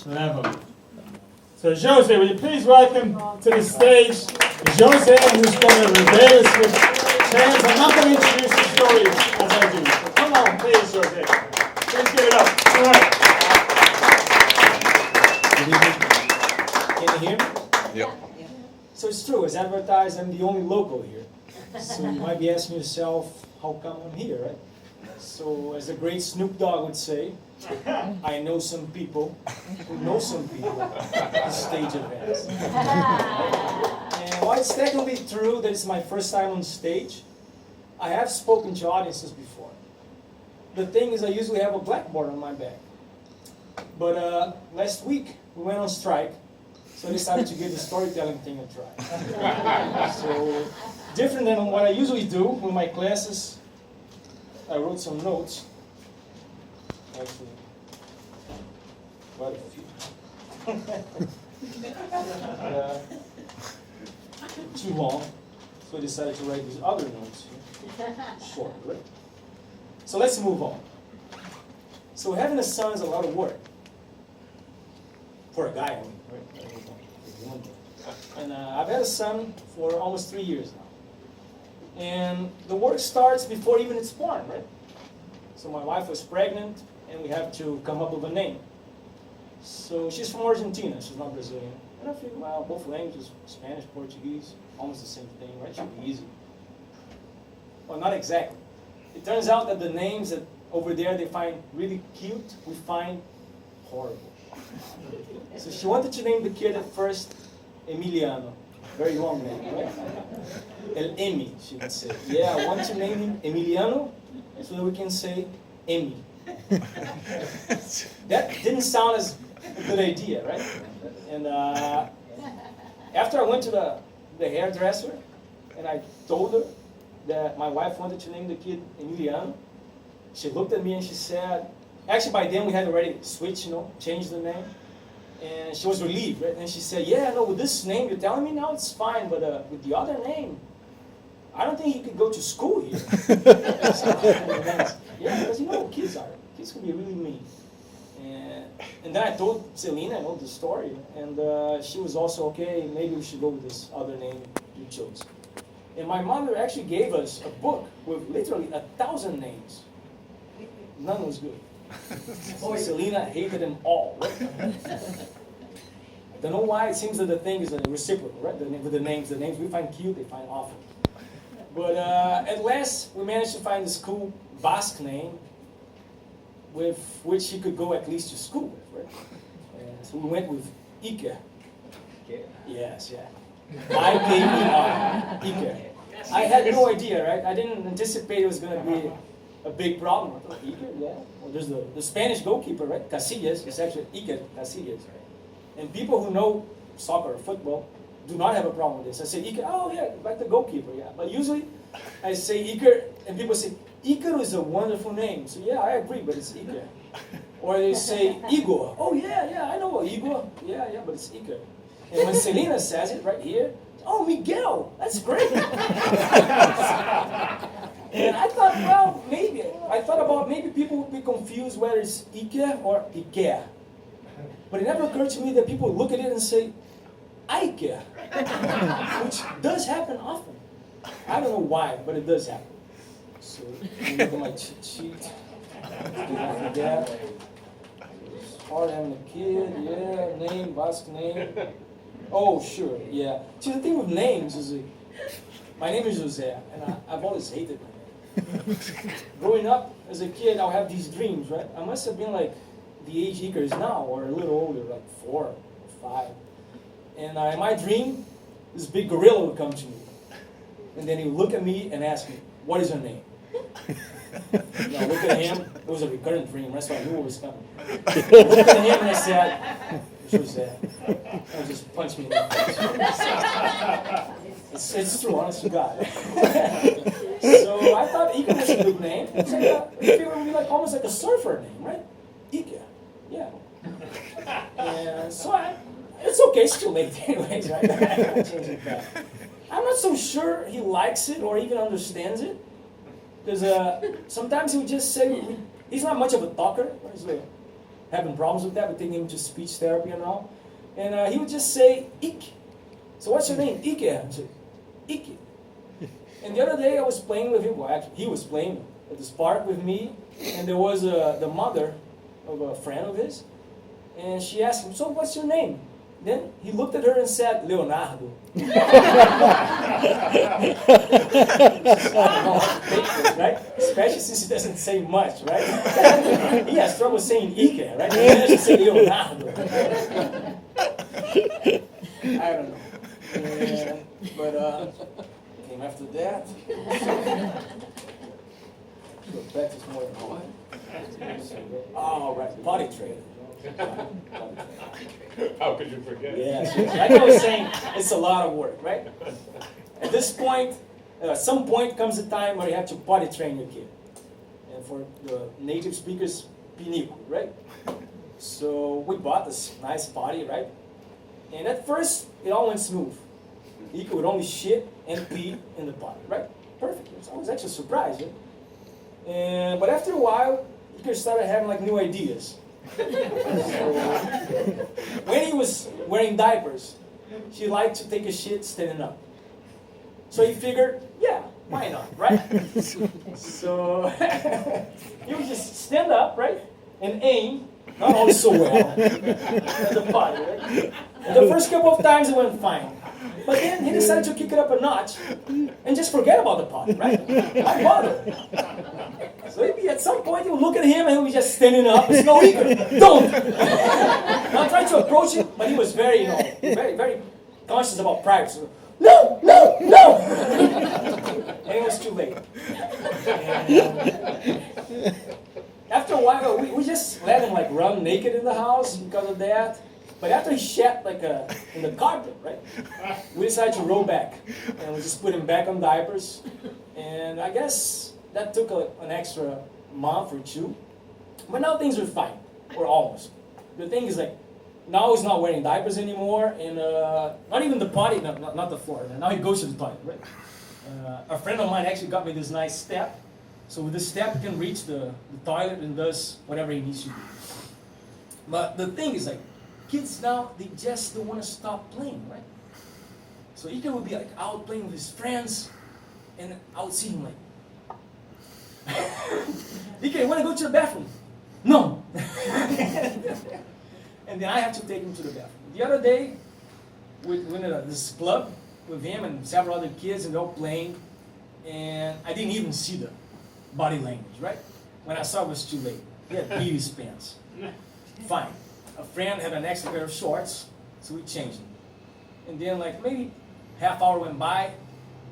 level. So Jose, will you please welcome to the stage Jose, who's going to regale us with tales. I'm not going to introduce the story as I do. So come on, please, Jose. Let's give it up. All right. Good evening. Can you hear me? Yep. So it's true, as advertised, I'm the only local here. So you might be asking yourself, how come I'm here, right? So as the great Snoop Dogg would say, I know some people who know some people at stage events. And while it's technically true that it's my first time on stage, I have spoken to audiences before. The thing is, I usually have a blackboard on my back. But last week, we went on strike, so I decided to give the storytelling thing a try. So, different than what I usually do with my classes, I wrote some notes. Actually, quite a few. Too long, so I decided to write these other notes here. Short, right? So let's move on. So having a son is a lot of work. For a guy, I mean, right? And I've had a son for almost 3 years now. And the work starts before even it's born, right? So my wife was pregnant, and we have to come up with a name. So she's from Argentina, she's not Brazilian. And I figured, well, both languages, Spanish, Portuguese, almost the same thing, right? Should be easy. Well, not exactly. It turns out that the names that over there they find really cute, we find horrible. So she wanted to name the kid at first Emiliano. Very long name, right? El Emi, she would say. Yeah, I want to name him Emiliano so that we can say Emi. That didn't sound as a good idea, right? And after I went to the hairdresser and I told her that my wife wanted to name the kid Emiliano, she looked at me and she said, actually by then we had already switched, changed the name. And she was relieved, right? And she said, yeah, no, with this name you're telling me now it's fine, but with the other name, I don't think he could go to school here. Yeah, because kids can be really mean. And then I told Selena, I know the story, and she was also, okay, maybe we should go with this other name you chose. And my mother actually gave us a book with literally 1,000 names. None was good. So Selena hated them all. Right? I don't know why. It seems that the thing is reciprocal, right? With the names we find cute, they find awful. But at last, we managed to find this cool Basque name with which he could go at least to school with, right? So we went with Ike. Yes, yeah. I-K-E-R. Ike. I had no idea, right? I didn't anticipate it was going to be a big problem. I thought, Ike, yeah. Well, there's the Spanish goalkeeper, right? Casillas. It's actually Ike Casillas, right? And people who know soccer or football do not have a problem with this. I say Ike, oh yeah, like the goalkeeper, yeah. But usually I say Iker, and people say, Iker is a wonderful name. So yeah, I agree, but it's Iker. Or they say Igor. Oh yeah, I know Igor. Yeah, but it's Iker. And when Selena says it right here, oh, Miguel, that's great. And I thought, well, maybe people would be confused whether it's Ike or Ikea. But it never occurred to me that people would look at it and say, Ike, which does happen often. I don't know why, but it does happen. So, look at my cheat sheet. It's hard having a kid, yeah, name, Basque name. Oh, sure, yeah. See, the thing with names is, my name is Jose, and I've always hated my name. Growing up as a kid, I'll have these dreams, right? I must have been like the age Iker is now, or a little older, like 4 or 5. And in my dream, this big gorilla would come to me. And then he would look at me and ask me, what is your name? And I looked at him, it was a recurrent dream, that's why I knew it was coming. I looked at him and I said, Jose. And just punched me in the face. It's true, honest to God. So I thought Ike was a good name. It's like it would be like almost like a surfer name, right? Ike, yeah. And so it's okay, it's too late anyways, right? I can't change it back. I'm not so sure he likes it or even understands it. Because sometimes he would just say, he's not much of a talker. He's like, having problems with that. We're taking him to speech therapy and all. And he would just say, Ik. So what's your name? Ike. I said, Ike. And the other day I was playing with him. Well, actually, he was playing at this park with me. And there was the mother of a friend of his. And she asked him, so what's your name? Then he looked at her and said, Leonardo. Right? Especially since he doesn't say much, right? He has trouble saying Ike, right? He managed to say Leonardo. I don't know. Yeah, but came after that. So practice more. Oh, right. Potty training. How could you forget? Yes, like I was saying, it's a lot of work, right? At this point, some point comes a time where you have to potty train your kid. And for the native speakers, pinico, right? So we bought this nice potty, right? And at first, it all went smooth. Ika would only shit and pee in the potty, right? Perfect. So I was actually surprised, right? But after a while, Ika started having like new ideas. So, when he was wearing diapers, she liked to take a shit standing up. So he figured, yeah, why not, right? So he would just stand up, right, and aim, not always so well, at the potty, right? And the first couple of times it went fine. But then he decided to kick it up a notch and just forget about the potty, right? Why bother? So maybe at some point you'll look at him and he'll be just standing up and say, no, Igor, don't! And I tried to approach him, but he was very, very, very conscious about privacy. So, no, no, no! And it was too late. And, after a while, we just let him like run naked in the house because of that. But after he shat like in the carpet, right? We decided to roll back, and we just put him back on diapers. And I guess that took an extra month or two. But now things are fine, or almost. The thing is like, now he's not wearing diapers anymore, and not even the potty, not the floor. Now he goes to the toilet, right? A friend of mine actually got me this nice step. So with this step, he can reach the toilet and does whatever he needs to do. But the thing is like, kids now, they just don't want to stop playing, right? So Ika would be like out playing with his friends, and I would see him like, Ika, you want to go to the bathroom? No! And then I have to take him to the bathroom. The other day, we went to this club with him and several other kids, and they're all playing, and I didn't even see the body language, right? When I saw it was too late. He had peed his pants. Fine. A friend had an extra pair of shorts, so we changed them. And then like maybe half hour went by,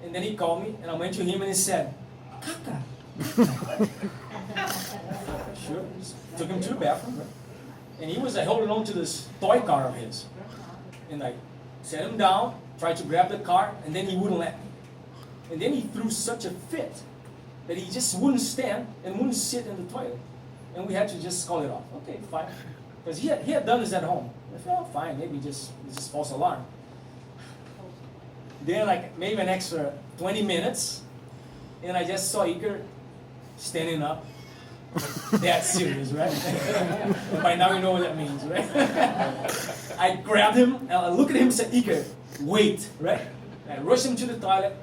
and then he called me, and I went to him and he said, Kaka. Sure. Took him to the bathroom, right? And he was holding on to this toy car of his. And I set him down, tried to grab the car, and then he wouldn't let me. And then he threw such a fit that he just wouldn't stand and wouldn't sit in the toilet. And we had to just call it off. Okay, fine. Because he had done this at home. I thought, oh, fine, maybe it's just false alarm. Then like maybe an extra 20 minutes, and I just saw Iker standing up. That's serious, right? By now you know what that means, right? I grabbed him, and I looked at him and said, Iker, wait, right? And I rushed him to the toilet.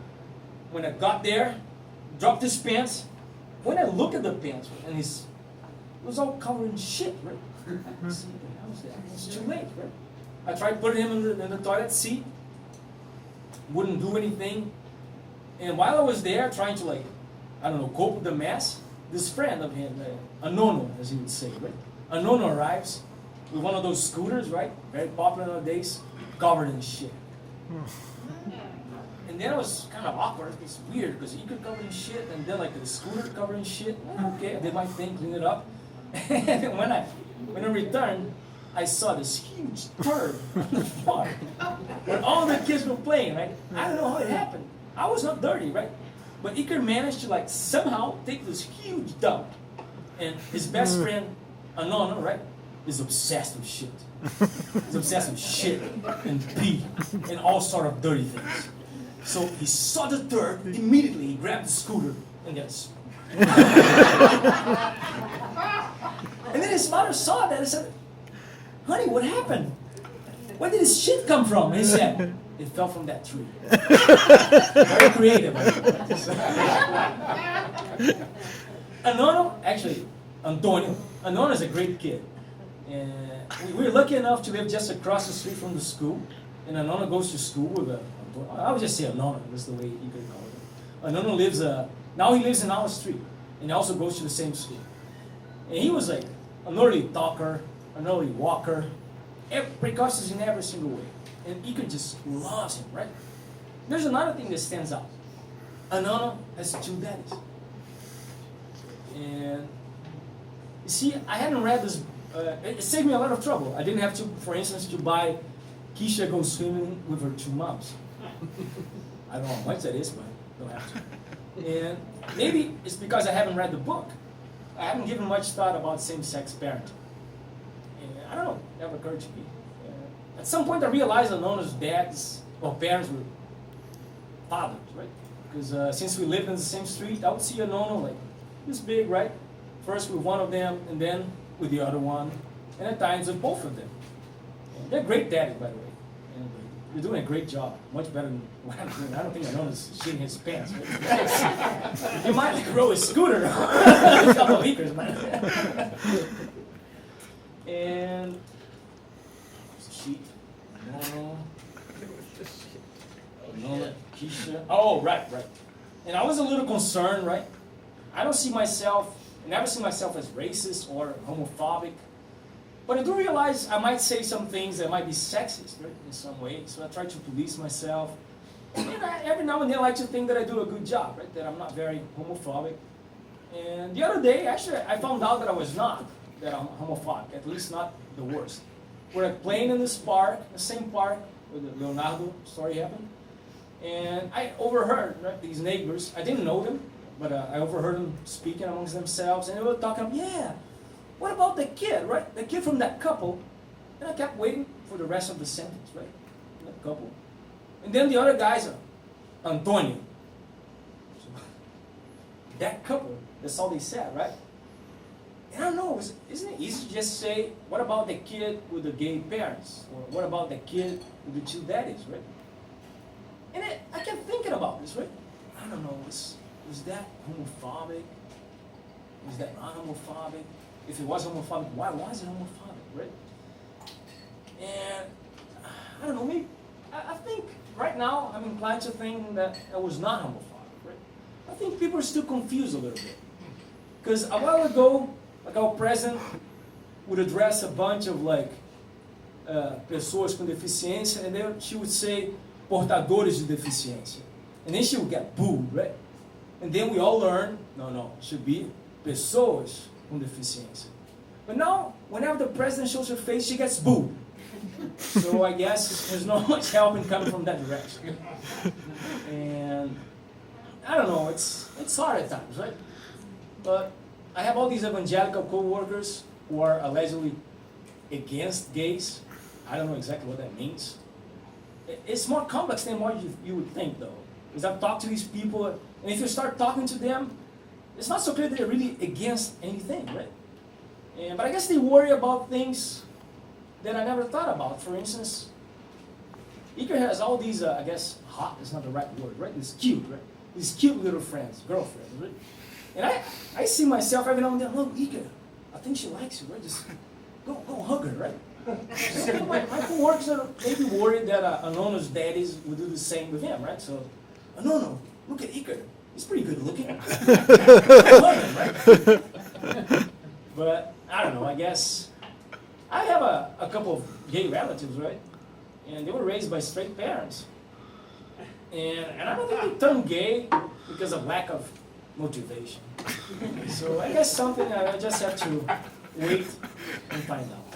When I got there, dropped his pants. When I looked at the pants, and it was all covered in shit, right? It's too late, right? I tried putting him in the toilet seat. Wouldn't do anything. And while I was there trying to like, I don't know, cope with the mess, this friend of him, a nono, as he would say, right? A nono arrives with one of those scooters, right? Very popular nowadays, covered in shit. And then it was kind of awkward. It's weird because he could cover in shit, and then like the scooter covered in shit. Okay, I did my thing, cleaned it up. And when I returned, I saw this huge turd on the floor where all the kids were playing, right? I don't know how it happened. I was not dirty, right? But Iker managed to like somehow take this huge dump. And his best friend, Anono, right, is obsessed with shit. He's obsessed with shit and pee and all sort of dirty things. So he saw the turd, immediately he grabbed the scooter and just... And then his mother saw that and said, honey, what happened? Where did this shit come from? And he said, it fell from that tree. Very creative. Anono, actually, Antonio. Anono is a great kid. And we were lucky enough to live just across the street from the school. And Anono goes to school with I would just say Anono, that's the way you could call it. Anono lives, now he lives in our street. And he also goes to the same school. And he was like an early talker, an early walker, precocious in every single way. And Ika just loves him, right? There's another thing that stands out. Anono has 2 daddies. And you see, I hadn't read this, it saved me a lot of trouble. I didn't have to, for instance, to buy Keisha Goes Swimming with Her 2 Moms. I don't know how much that is, but I don't have to. And maybe it's because I haven't read the book. I haven't given much thought about same-sex parenting. And I don't know, it never occurred to me. At some point I realized that Anono's dads or parents were fathers, right? Because since we lived in the same street, I would see Anono like this big, right? First with one of them, and then with the other one, and at times with both of them. And they're great daddies, by the way. And they're doing a great job, much better than what I'm doing. I don't think Anono's shitting his pants. Right? You might like row a scooter in a couple of acres, man. And sheet, Anono, Keisha. Oh, right. And I was a little concerned, right? I never see myself as racist or homophobic. But I do realize I might say some things that might be sexist, right, in some way. So I try to police myself. And every now and then I like to think that I do a good job, right? That I'm not very homophobic. And the other day, actually, I found out that I was not, that I'm homophobic, at least not the worst. We're playing in this park, the same park where the Leonardo story happened. And I overheard, right, these neighbors. I didn't know them, but I overheard them speaking amongst themselves. And they were talking, yeah, what about the kid, right? The kid from that couple. And I kept waiting for the rest of the sentence, right? That couple. And then the other guys are Antonio. So, that couple, that's all they said, right? And I don't know, isn't it easy to just say, what about the kid with the gay parents? Or what about the kid with the 2 daddies, right? And I kept thinking about this, right? I don't know, was that homophobic? Was that not homophobic? If it was homophobic, why was it homophobic, right? And I don't know, maybe, I think right now I'm inclined to think that it was not homophobic, right? I think people are still confused a little bit. Because a while ago, like our president would address a bunch of like pessoas com deficiência, and then she would say portadores de deficiência. And then she would get booed, right? And then we all learn, no, it should be pessoas com deficiência. But now, whenever the president shows her face, she gets booed. So I guess there's not much help in coming from that direction. And I don't know, it's hard at times, right? But I have all these evangelical co-workers who are allegedly against gays. I don't know exactly what that means. It's more complex than what you would think, though. Because I've talked to these people, and if you start talking to them, it's not so clear that they're really against anything, right? But I guess they worry about things that I never thought about. For instance, Iker has all these, I guess, hot is not the right word, right? These cute, right? These cute little friends, girlfriends, right? And I see myself every now and then, look, Iker, I think she likes you, right? Just go hug her, right? So my co-workers are maybe worried that Anono's daddies would do the same with him, right? So, Anono, look at Iker. He's pretty good looking. Hug him, right? But I don't know, I guess I have a couple of gay relatives, right? And they were raised by straight parents. And I don't think they turned gay because of lack of motivation. So I guess something I just have to wait and find out.